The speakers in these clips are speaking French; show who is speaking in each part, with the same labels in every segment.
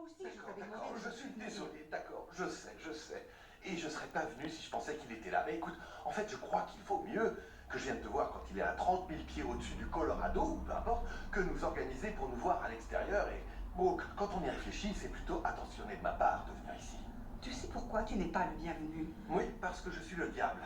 Speaker 1: aussi que je t'avais demandé
Speaker 2: D'accord,
Speaker 1: de
Speaker 2: je
Speaker 1: me
Speaker 2: suis
Speaker 1: soutenir.
Speaker 2: désolé, d'accord, je sais. Et je serais pas venu si je pensais qu'il était là. Mais écoute, en fait, je crois qu'il vaut mieux que je vienne te voir quand il est à 30 000 pieds au-dessus du Colorado, ou peu importe, que nous organiser pour nous voir à l'extérieur. Et bon, quand on y réfléchit, c'est plutôt attentionné de ma part de venir ici.
Speaker 1: Tu sais pourquoi tu n'es pas le bienvenu?
Speaker 2: Oui, parce que je suis le diable,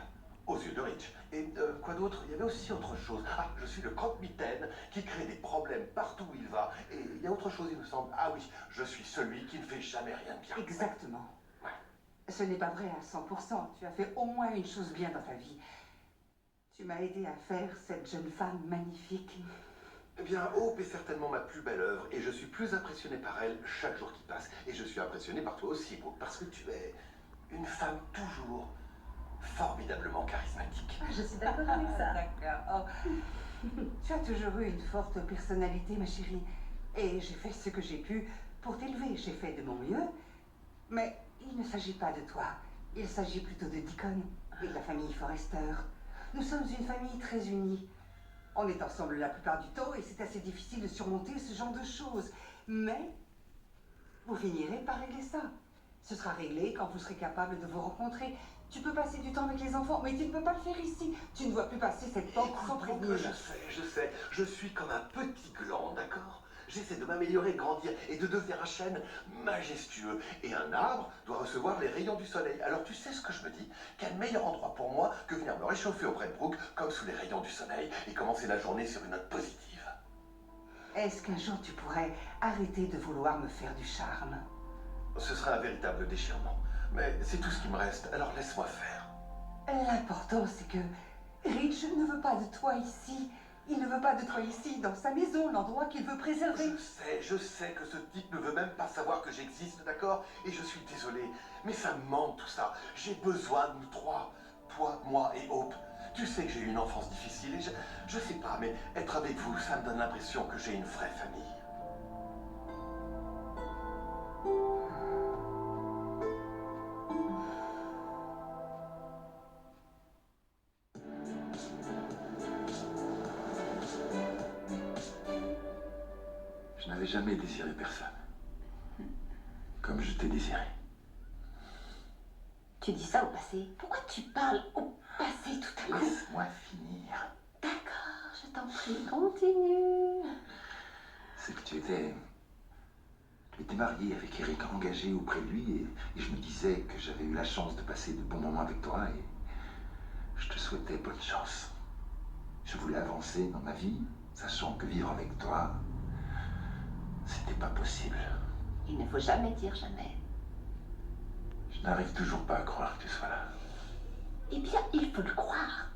Speaker 2: aux yeux de Rich. Et quoi d'autre? Il y avait aussi autre chose. Ah, je suis le croque-mitaine qui crée des problèmes partout où il va. Et il y a autre chose, il me semble. Ah oui, je suis celui qui ne fait jamais rien de bien.
Speaker 1: Exactement.
Speaker 2: Ouais.
Speaker 1: Ce n'est pas vrai à 100%. Tu as fait au moins une chose bien dans ta vie. Tu m'as aidé à faire cette jeune femme magnifique.
Speaker 2: Eh bien, Hope est certainement ma plus belle œuvre et je suis plus impressionné par elle chaque jour qui passe. Et je suis impressionné par toi aussi, Brooke, parce que tu es une femme toujours formidablement charismatique.
Speaker 3: Ah, je suis d'accord avec ça.
Speaker 1: D'accord. Oh. Tu as toujours eu une forte personnalité, ma chérie. Et j'ai fait ce que j'ai pu pour t'élever. J'ai fait de mon mieux. Mais il ne s'agit pas de toi. Il s'agit plutôt de Deacon et de la famille Forrester. Nous sommes une famille très unie. On est ensemble la plupart du temps et c'est assez difficile de surmonter ce genre de choses. Mais vous finirez par régler ça. Ce sera réglé quand vous serez capable de vous rencontrer. Tu peux passer du temps avec les enfants, mais tu ne peux pas le faire ici. Tu ne vois plus passer cette porte sans
Speaker 2: Écoute, Brooke,
Speaker 1: prévenir.
Speaker 2: je sais. Je suis comme un petit gland, d'accord? J'essaie de m'améliorer, grandir et de devenir un chêne majestueux. Et un arbre doit recevoir les rayons du soleil. Alors tu sais ce que je me dis? Quel meilleur endroit pour moi que venir me réchauffer auprès de Brooke, comme sous les rayons du soleil, et commencer la journée sur une note positive.
Speaker 1: Est-ce qu'un jour tu pourrais arrêter de vouloir me faire du charme?
Speaker 2: Ce serait un véritable déchirement. Mais c'est tout ce qui me reste, alors laisse-moi faire.
Speaker 1: L'important, c'est que Rich ne veut pas de toi ici. Il ne veut pas de toi ici, dans sa maison, l'endroit qu'il veut préserver.
Speaker 2: Je sais que ce type ne veut même pas savoir que j'existe, d'accord? Et je suis désolé, mais ça me manque tout ça. J'ai besoin de nous trois. Toi, moi et Hope. Tu sais que j'ai eu une enfance difficile et je sais pas, mais être avec vous, ça me donne l'impression que j'ai une vraie famille. Je n'avais jamais désiré personne. Comme je t'ai désiré.
Speaker 3: Tu dis ça au passé. Pourquoi tu parles au passé tout à coup?
Speaker 2: Laisse-moi finir.
Speaker 3: D'accord, je t'en prie, continue.
Speaker 2: C'est que tu étais marié avec Eric, engagé auprès de lui, et je me disais que j'avais eu la chance de passer de bons moments avec toi, et je te souhaitais bonne chance. Je voulais avancer dans ma vie, sachant que vivre avec toi, c'était pas possible.
Speaker 3: Il ne faut jamais dire jamais.
Speaker 2: Je n'arrive toujours pas à croire que tu sois là.
Speaker 3: Eh bien, il faut le croire.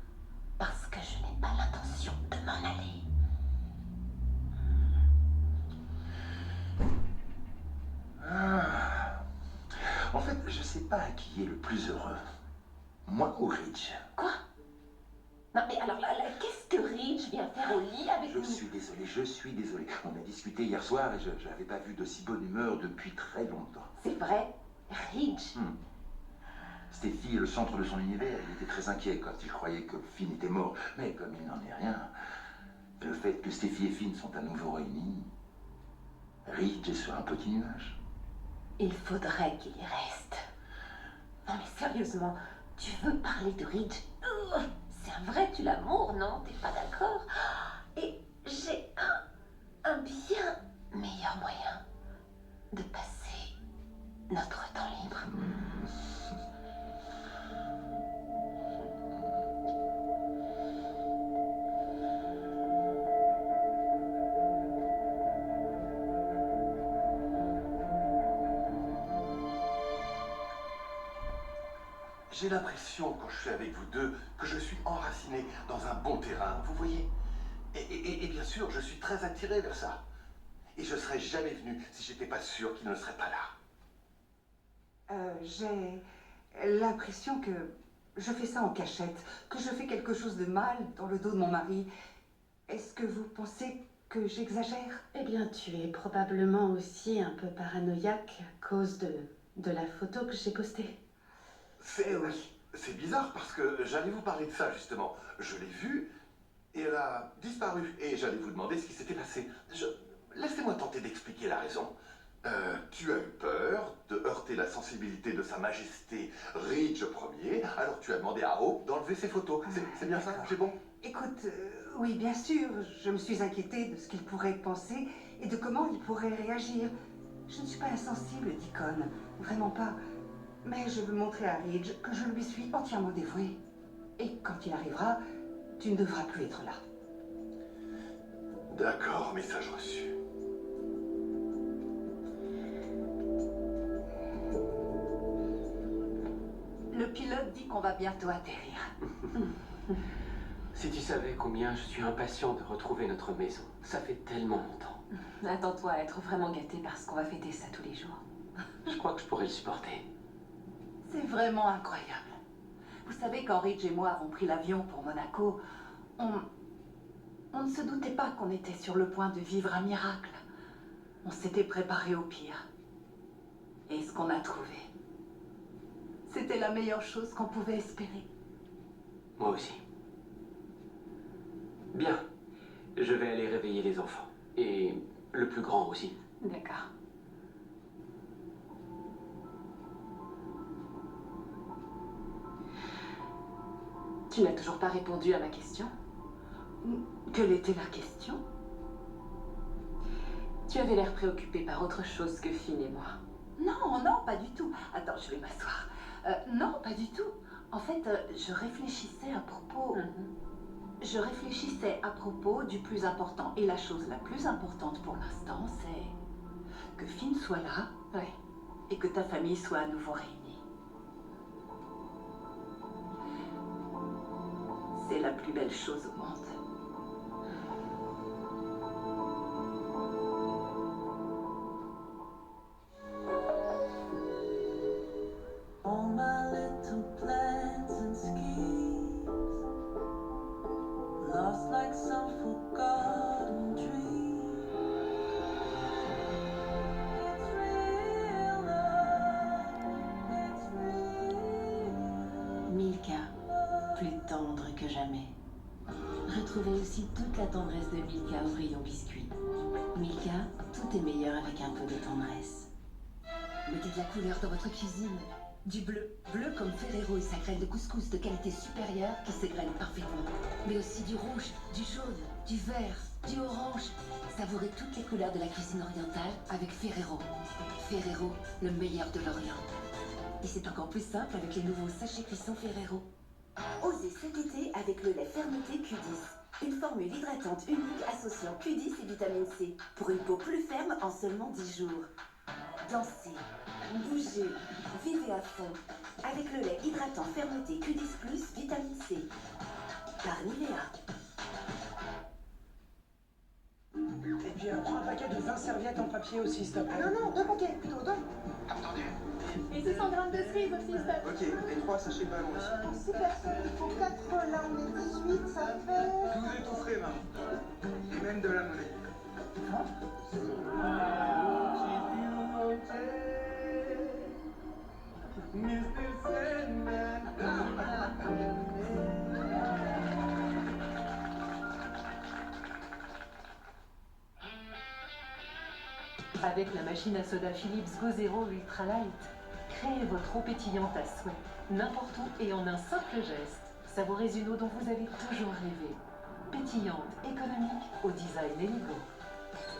Speaker 3: Parce que je n'ai pas l'intention de m'en aller.
Speaker 2: Ah. En fait, je sais pas qui est le plus heureux. Moi ou Rich.
Speaker 3: Quoi? Non, mais alors là, qu'est-ce que Rich vient faire au lit avec
Speaker 2: Je
Speaker 3: nous?
Speaker 2: suis désolé. On a discuté hier soir et je n'avais pas vu d'aussi bonne humeur depuis très longtemps.
Speaker 3: C'est vrai, Rich.
Speaker 2: Steffi est le centre de son univers. Il était très inquiet quand il croyait que Finn était mort. Mais comme il n'en est rien, le fait que Steffi et Finn sont à nouveau réunis, Rich est sur un petit nuage.
Speaker 3: Il faudrait qu'il y reste. Non mais sérieusement, tu veux parler de Rich? C'est un vrai tue-l'amour, non? T'es pas d'accord? Et j'ai un bien meilleur moyen de passer notre temps libre.
Speaker 2: J'ai l'impression, quand je suis avec vous deux, que je suis enraciné dans un bon terrain, vous voyez? Et bien sûr, je suis très attiré vers ça. Et je serais jamais venu si j'étais pas sûr qu'il ne serait pas là.
Speaker 1: J'ai l'impression que je fais ça en cachette, que je fais quelque chose de mal dans le dos de mon mari. Est-ce que vous pensez que j'exagère?
Speaker 3: Eh bien, tu es probablement aussi un peu paranoïaque à cause de la photo que j'ai postée.
Speaker 2: C'est bizarre parce que j'allais vous parler de ça justement. Je l'ai vue et elle a disparu. Et j'allais vous demander ce qui s'était passé. Laissez-moi tenter d'expliquer la raison.
Speaker 4: Tu as eu peur de heurter la sensibilité de Sa Majesté Ridge Ier, alors tu as demandé à Hope d'enlever ses photos. C'est bien ça?
Speaker 1: D'accord.
Speaker 4: C'est bon?
Speaker 1: Écoute, oui, bien sûr, je me suis inquiétée de ce qu'il pourrait penser et de comment il pourrait réagir. Je ne suis pas insensible, Deacon, vraiment pas. Mais je veux montrer à Ridge que je lui suis entièrement dévouée. Et quand il arrivera, tu ne devras plus être là.
Speaker 4: D'accord, message reçu.
Speaker 1: Le pilote dit qu'on va bientôt atterrir.
Speaker 5: Si tu savais combien je suis impatient de retrouver notre maison. Ça fait tellement longtemps.
Speaker 3: Attends-toi à être vraiment gâté parce qu'on va fêter ça tous les jours.
Speaker 5: Je crois que je pourrais le supporter.
Speaker 1: C'est vraiment incroyable. Vous savez, quand Ridge et moi avons pris l'avion pour Monaco, on ne se doutait pas qu'on était sur le point de vivre un miracle. On s'était préparé au pire. Et ce qu'on a trouvé, c'était la meilleure chose qu'on pouvait espérer.
Speaker 5: Moi aussi. Bien. Je vais aller réveiller les enfants. Et le plus grand aussi.
Speaker 3: D'accord. Tu n'as toujours pas répondu à ma question.
Speaker 1: Quelle était la question?
Speaker 3: Tu avais l'air préoccupé par autre chose que Finn et moi.
Speaker 1: Non, non, pas du tout. Attends, je vais m'asseoir. Non, pas du tout. En fait, je réfléchissais à propos... Je réfléchissais à propos du plus important. Et la chose la plus importante pour l'instant, c'est que Finn soit là,
Speaker 3: Ouais.
Speaker 1: et que ta famille soit à nouveau réunie. C'est la plus belle chose au monde.
Speaker 6: All my little plans and schemes lost like some forgotten dream. It's real love, it's real.
Speaker 7: Milka, plus tendre que jamais. Retrouvez aussi toute la tendresse de Milka au rayon biscuit. Milka, tout est meilleur avec un peu de tendresse. Mettez de la couleur dans votre cuisine. Du bleu. Bleu comme Ferrero et sa graine de couscous de qualité supérieure qui s'égrène parfaitement. Mais aussi du rouge, du jaune, du vert, du orange. Savourez toutes les couleurs de la cuisine orientale avec Ferrero. Ferrero, le meilleur de l'Orient. Et c'est encore plus simple avec les nouveaux sachets cuisson Ferrero.
Speaker 8: Osez cet été avec le lait fermeté Q10. Une formule hydratante unique associant Q10 et vitamine C. Pour une peau plus ferme en seulement 10 jours. Dansez, bougez, vivez à fond. Avec le lait hydratant fermeté Q10+, vitamine C. Par Nivea.
Speaker 9: Et puis prends un paquet de 20 serviettes en papier aussi, s'il te plaît.
Speaker 1: Non, 2 paquets, plutôt 2.
Speaker 2: Entendu.
Speaker 10: Et 600 grammes de cerises aussi, stop.
Speaker 2: Ok, et 3 sachets de ballon aussi.
Speaker 10: 6 personnes pour 4, là on est 18, ça fait...
Speaker 2: Tout est tout frais, maman. Et même de la monnaie.
Speaker 11: Avec la machine à soda Philips Go Zero Ultra Light, créez votre eau pétillante à souhait, n'importe où et en un simple geste. Savourez une eau dont vous avez toujours rêvé. Pétillante, économique, au design élégant.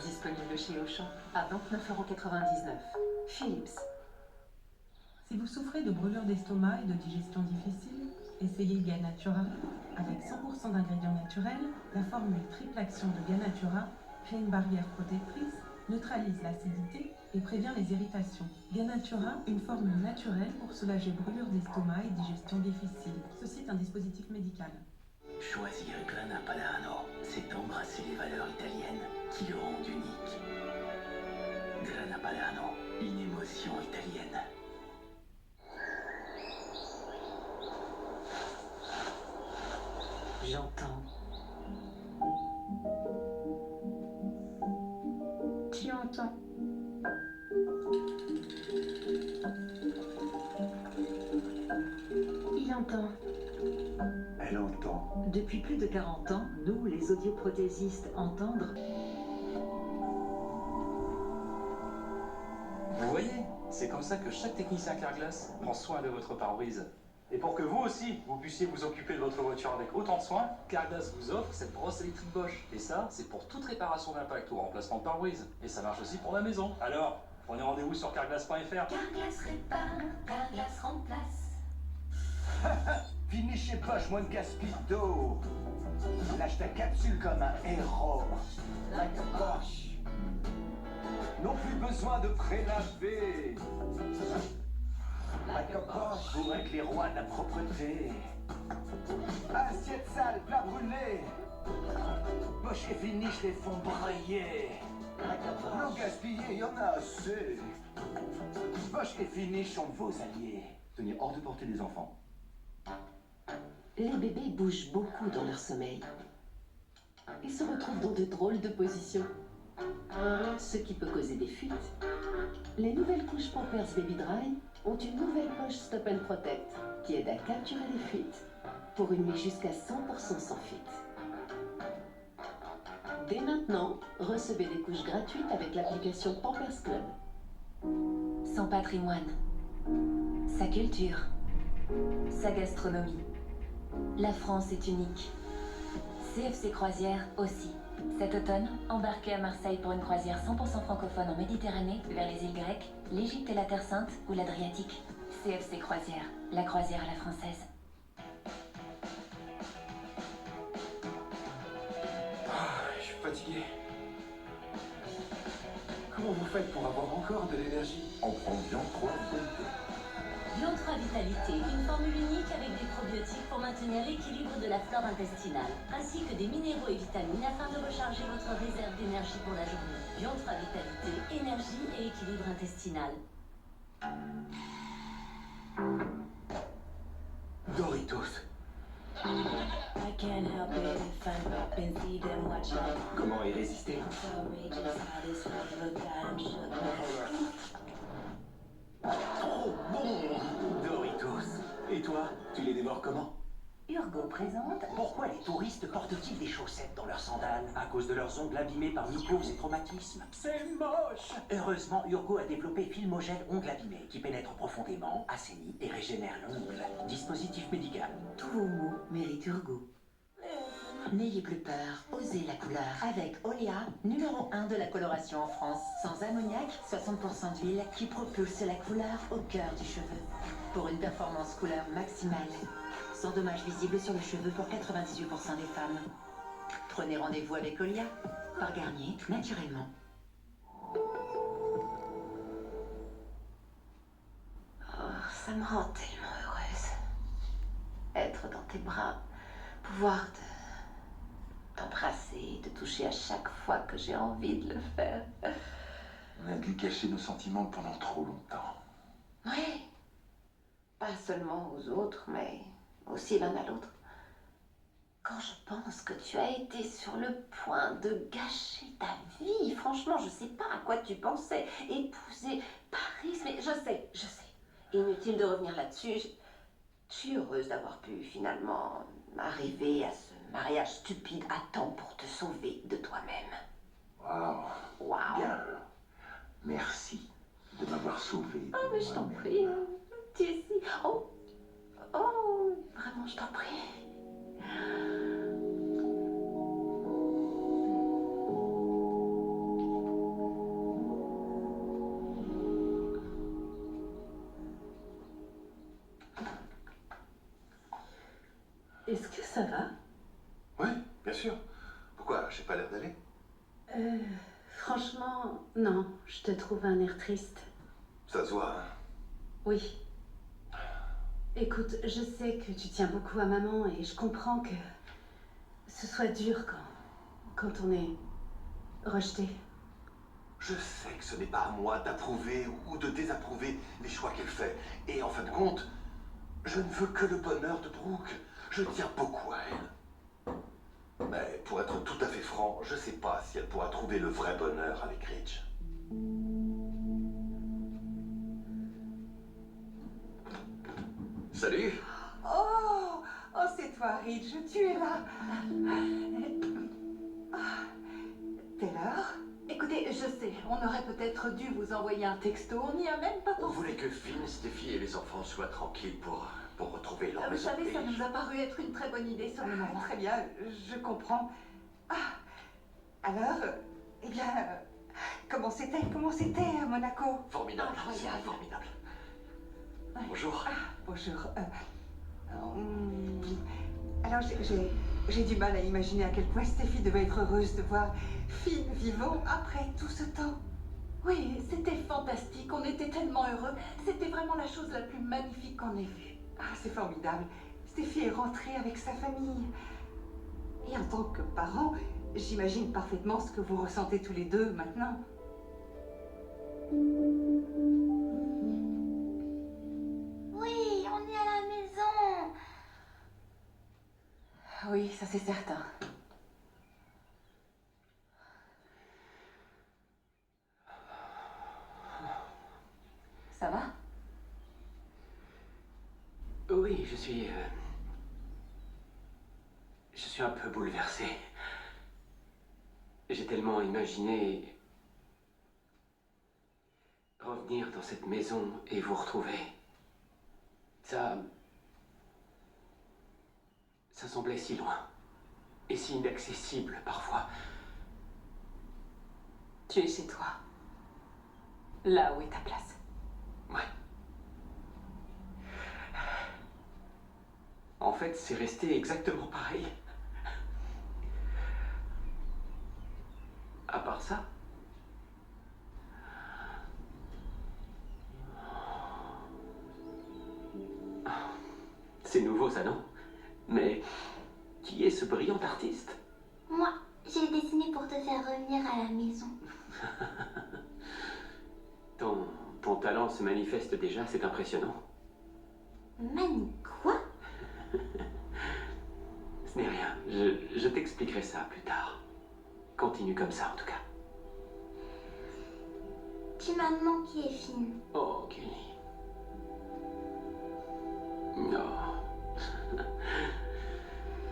Speaker 11: Disponible chez Auchan à 29,99 €. Philips.
Speaker 12: Si vous souffrez de brûlures d'estomac et de digestion difficile, essayez Ganatura. Avec 100% d'ingrédients naturels, la formule triple action de Ganatura crée une barrière protectrice, neutralise l'acidité et prévient les irritations. Ganatura, une formule naturelle pour soulager brûlures d'estomac et digestion difficile. Ceci est un dispositif médical.
Speaker 5: Choisir Grana Padano, c'est embrasser les valeurs italiennes qui le rendent unique. Grana Padano, une émotion italienne.
Speaker 7: J'entends.
Speaker 10: Tu entends. Il entend.
Speaker 2: Elle entend.
Speaker 11: Depuis plus de 40 ans, nous, les audioprothésistes, entendre
Speaker 13: Vous voyez, c'est comme ça que chaque technicien Carglass prend soin de votre pare-brise. Et pour que vous aussi, vous puissiez vous occuper de votre voiture avec autant de soin, Carglass vous offre cette brosse électrique Bosch. Et ça, c'est pour toute réparation d'impact ou remplacement de pare-brise. Et ça marche aussi pour la maison. Alors, prenez rendez-vous sur carglass.fr.
Speaker 3: Carglass répare, Carglass remplace.
Speaker 14: Fini chez Bosch, moins de gaspille d'eau. Lâche ta capsule comme un héros. Like a Bosch. Non plus besoin de prélaver. Like a Bosch. Pour être les rois de la propreté. Assiette sale, plat brûlé. Bosch et Finish les font brailler. Non gaspiller, y en a assez. Bosch et Finish sont vos alliés. Tenir hors de portée des enfants.
Speaker 7: Les bébés bougent beaucoup dans leur sommeil. Ils se retrouvent dans de drôles de positions, ce qui peut causer des fuites. Les nouvelles couches Pampers Baby Dry ont une nouvelle poche Stop and Protect qui aide à capturer les fuites pour une nuit jusqu'à 100% sans fuite. Dès maintenant, recevez des couches gratuites avec l'application Pampers Club.
Speaker 3: Son patrimoine, sa culture, sa gastronomie. La France est unique. CFC Croisière aussi. Cet automne, embarquez à Marseille pour une croisière 100% francophone en Méditerranée, vers les îles grecques, l'Égypte et la Terre Sainte ou l'Adriatique. CFC Croisière, la croisière à la française.
Speaker 14: Je suis fatigué. Comment vous faites pour avoir encore de l'énergie?
Speaker 2: On prend bien 3 vitalité.
Speaker 8: Bion 3 Vitalité, une formule unique avec des probiotiques pour maintenir l'équilibre de la flore intestinale, ainsi que des minéraux et vitamines afin de recharger votre réserve d'énergie pour la journée. Bion 3 Vitalité, énergie et équilibre intestinal.
Speaker 14: Doritos.
Speaker 6: I can't help it if I'm up and see them watch out.
Speaker 14: Comment y résister?
Speaker 6: Outrageous, how this look at 'em shook.
Speaker 14: Trop bon! Doritos. Et toi, tu les dévores comment?
Speaker 8: Urgo présente.
Speaker 15: Pourquoi les touristes portent-ils des chaussettes dans leurs sandales? À cause de leurs ongles abîmés par mycoses et traumatismes.
Speaker 14: C'est moche!
Speaker 15: Heureusement, Urgo a développé Filmogel Ongle Abîmé, qui pénètre profondément, assainit et régénère l'ongle. Dispositif médical.
Speaker 7: Tous vos mots méritent Urgo. N'ayez plus peur, osez la couleur. Avec Olia, numéro 1 de la coloration en France. Sans ammoniac, 60% d'huile qui propulse la couleur au cœur du cheveu. Pour une performance couleur maximale. Sans dommages visibles sur le cheveu pour 98% des femmes. Prenez rendez-vous avec Olia, par Garnier, naturellement. Oh, ça me rend tellement heureuse. Être dans tes bras, pouvoir t'embrasser, te toucher à chaque fois que j'ai envie de le faire.
Speaker 2: On a dû cacher nos sentiments pendant trop longtemps.
Speaker 7: Oui. Pas seulement aux autres, mais aussi l'un à l'autre. Quand je pense que tu as été sur le point de gâcher ta vie, franchement, je sais pas à quoi tu pensais. Épouser Paris, mais je sais. Inutile de revenir là-dessus. Je suis heureuse d'avoir pu finalement arriver à ce mariage stupide à temps pour te sauver de toi-même.
Speaker 2: Waouh. Bien. Merci de m'avoir sauvé.
Speaker 7: Oh, mais je t'en prie. Tu es si... Oh, vraiment, je t'en prie. Est-ce que ça va?
Speaker 4: Oui, bien sûr. Pourquoi? J'ai pas l'air d'aller?
Speaker 7: Franchement, non. Je te trouve un air triste.
Speaker 4: Ça se voit, hein?
Speaker 7: Oui. Écoute, je sais que tu tiens beaucoup à maman et je comprends que ce soit dur quand on est rejeté.
Speaker 4: Je sais que ce n'est pas à moi d'approuver ou de désapprouver les choix qu'elle fait. Et en fin de compte, je ne veux que le bonheur de Brooke. Je tiens beaucoup à elle. Mais pour être tout à fait franc, je sais pas si elle pourra trouver le vrai bonheur avec Ridge. Salut.
Speaker 1: Oh, c'est toi, Ridge, tu es là. Taylor?
Speaker 16: Écoutez, je sais, on aurait peut-être dû vous envoyer un texto, on n'y a même pas
Speaker 4: On
Speaker 16: pensé.
Speaker 4: voulait que Finn, Steffi et les enfants soient tranquilles pour retrouver leur
Speaker 16: Vous
Speaker 4: maison.
Speaker 16: savez, ça
Speaker 4: Et
Speaker 16: nous a paru être une très bonne idée sur le moment.
Speaker 1: Très bien, je comprends. Ah, alors, eh bien, comment c'était à Monaco?
Speaker 4: Formidable,
Speaker 16: Incroyable.
Speaker 4: c'était formidable. Bonjour.
Speaker 1: Bonjour. Alors, j'ai du mal à imaginer à quel point Steffi devait être heureuse de voir Finn vivant après tout ce temps.
Speaker 16: Oui, c'était fantastique, on était tellement heureux. C'était vraiment la chose la plus magnifique qu'on ait vue.
Speaker 1: Ah, c'est formidable. Steffi est rentrée avec sa famille. Et en tant que parent, j'imagine parfaitement ce que vous ressentez tous les deux maintenant.
Speaker 3: Oui, on est à la maison.
Speaker 7: Oui, ça c'est certain. Ça va?
Speaker 5: Oui, je suis un peu bouleversé. J'ai tellement imaginé revenir dans cette maison et vous retrouver. Ça semblait si loin et si inaccessible parfois.
Speaker 7: Tu es chez toi. Là où est ta place.
Speaker 5: Ouais. En fait, c'est resté exactement pareil. À part ça. C'est nouveau, ça, non? Mais qui est ce brillant artiste?
Speaker 3: Moi, j'ai dessiné pour te faire revenir à la maison.
Speaker 5: Ton talent se manifeste déjà, c'est impressionnant.
Speaker 3: Mani, quoi?
Speaker 5: Ce n'est rien, je t'expliquerai ça plus tard. Continue comme ça, en tout cas.
Speaker 3: Tu m'as manqué, Finn.
Speaker 5: Oh, Kelly. Non.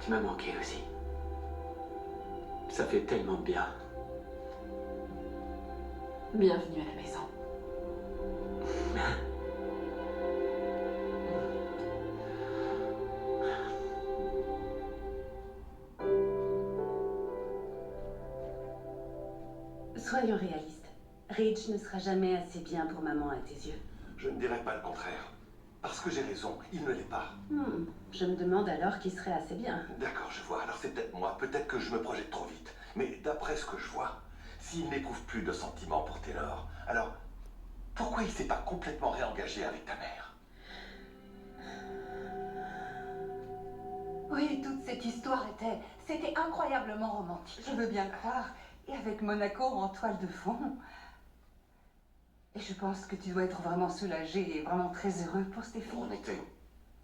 Speaker 5: Tu m'as manqué aussi. Ça fait tellement de bien.
Speaker 7: Bienvenue à la maison. Soyons réalistes. Ridge ne sera jamais assez bien pour maman à tes yeux.
Speaker 4: Je ne dirais pas le contraire. Parce que j'ai raison, il ne l'est pas.
Speaker 7: Je me demande alors qui serait assez bien.
Speaker 4: D'accord, je vois. Alors c'est peut-être moi. Peut-être que je me projette trop vite. Mais d'après ce que je vois, s'il n'éprouve plus de sentiments pour Taylor, alors pourquoi il s'est pas complètement réengagé avec ta mère?
Speaker 16: Oui, toute cette histoire c'était incroyablement romantique.
Speaker 1: Je veux bien le croire. Et avec Monaco en toile de fond. Et je pense que tu dois être vraiment soulagé et vraiment très heureux pour Stéphie.
Speaker 4: On était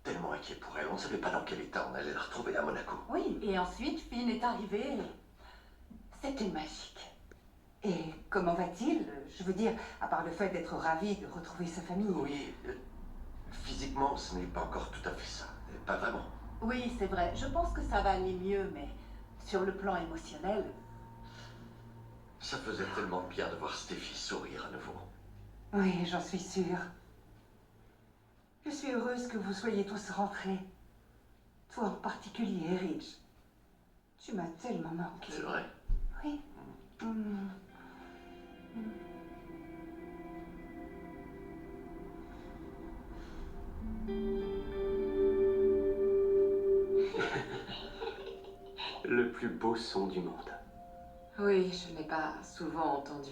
Speaker 4: tellement inquiets pour elle. On ne savait pas dans quel état on allait la retrouver à Monaco.
Speaker 16: Oui, et ensuite, Finn est arrivé. C'était magique.
Speaker 1: Et comment va-t-il? Je veux dire, à part le fait d'être ravi de retrouver sa famille.
Speaker 4: Oui, physiquement, ce n'est pas encore tout à fait ça. Pas vraiment.
Speaker 16: Oui, c'est vrai. Je pense que ça va aller mieux, mais sur le plan émotionnel...
Speaker 4: Ça faisait tellement bien de voir Steffi sourire à nouveau.
Speaker 1: Oui, j'en suis sûre. Je suis heureuse que vous soyez tous rentrés. Toi en particulier, Ridge. Tu m'as tellement manqué.
Speaker 4: C'est vrai?
Speaker 1: Oui.
Speaker 5: Le plus beau son du monde.
Speaker 7: Oui, je ne l'ai pas souvent entendu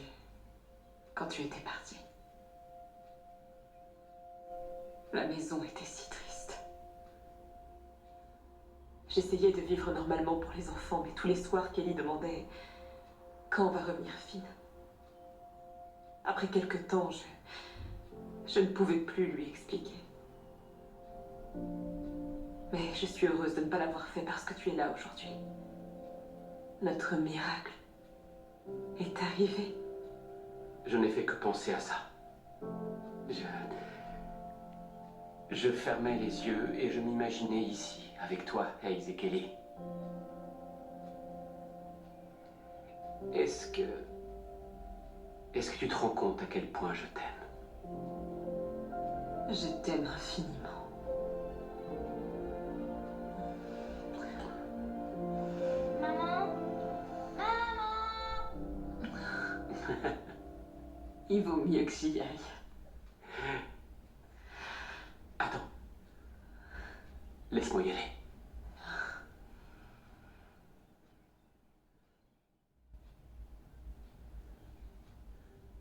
Speaker 7: quand tu étais parti. La maison était si triste. J'essayais de vivre normalement pour les enfants, mais tous les soirs, Kelly demandait quand va revenir Finn. Après quelque temps, je ne pouvais plus lui expliquer. Mais je suis heureuse de ne pas l'avoir fait parce que tu es là aujourd'hui. Notre miracle est arrivé.
Speaker 5: Je n'ai fait que penser à ça. Je fermais les yeux et je m'imaginais ici, avec toi, Hayes et Kelly. Est-ce que
Speaker 15: Est-ce que tu te rends compte à quel point je t'aime?
Speaker 3: Je t'aime infiniment.
Speaker 10: Maman?
Speaker 3: Il vaut mieux que j'y aille.
Speaker 15: Attends. Laisse-moi y aller.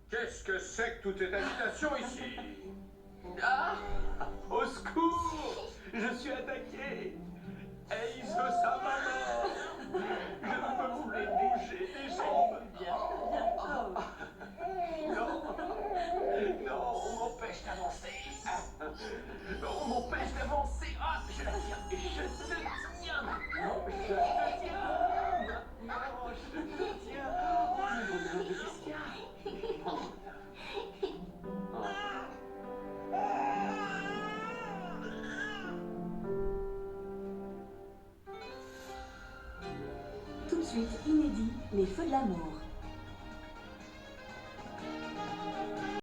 Speaker 17: Qu'est-ce que c'est que toute cette agitation ici? Ah! Au secours! Je suis attaqué! Ace veut sa maman! Je ne peux plus bouger des jambes! Non! Non, on m'empêche d'avancer! On m'empêche d'avancer! Ah! Je la tiens! Je te tiens! Non, je te tiens! Non, je te tiens! Oh, le bonheur de Christian!
Speaker 8: Tout de suite, inédit, les feux de l'amour.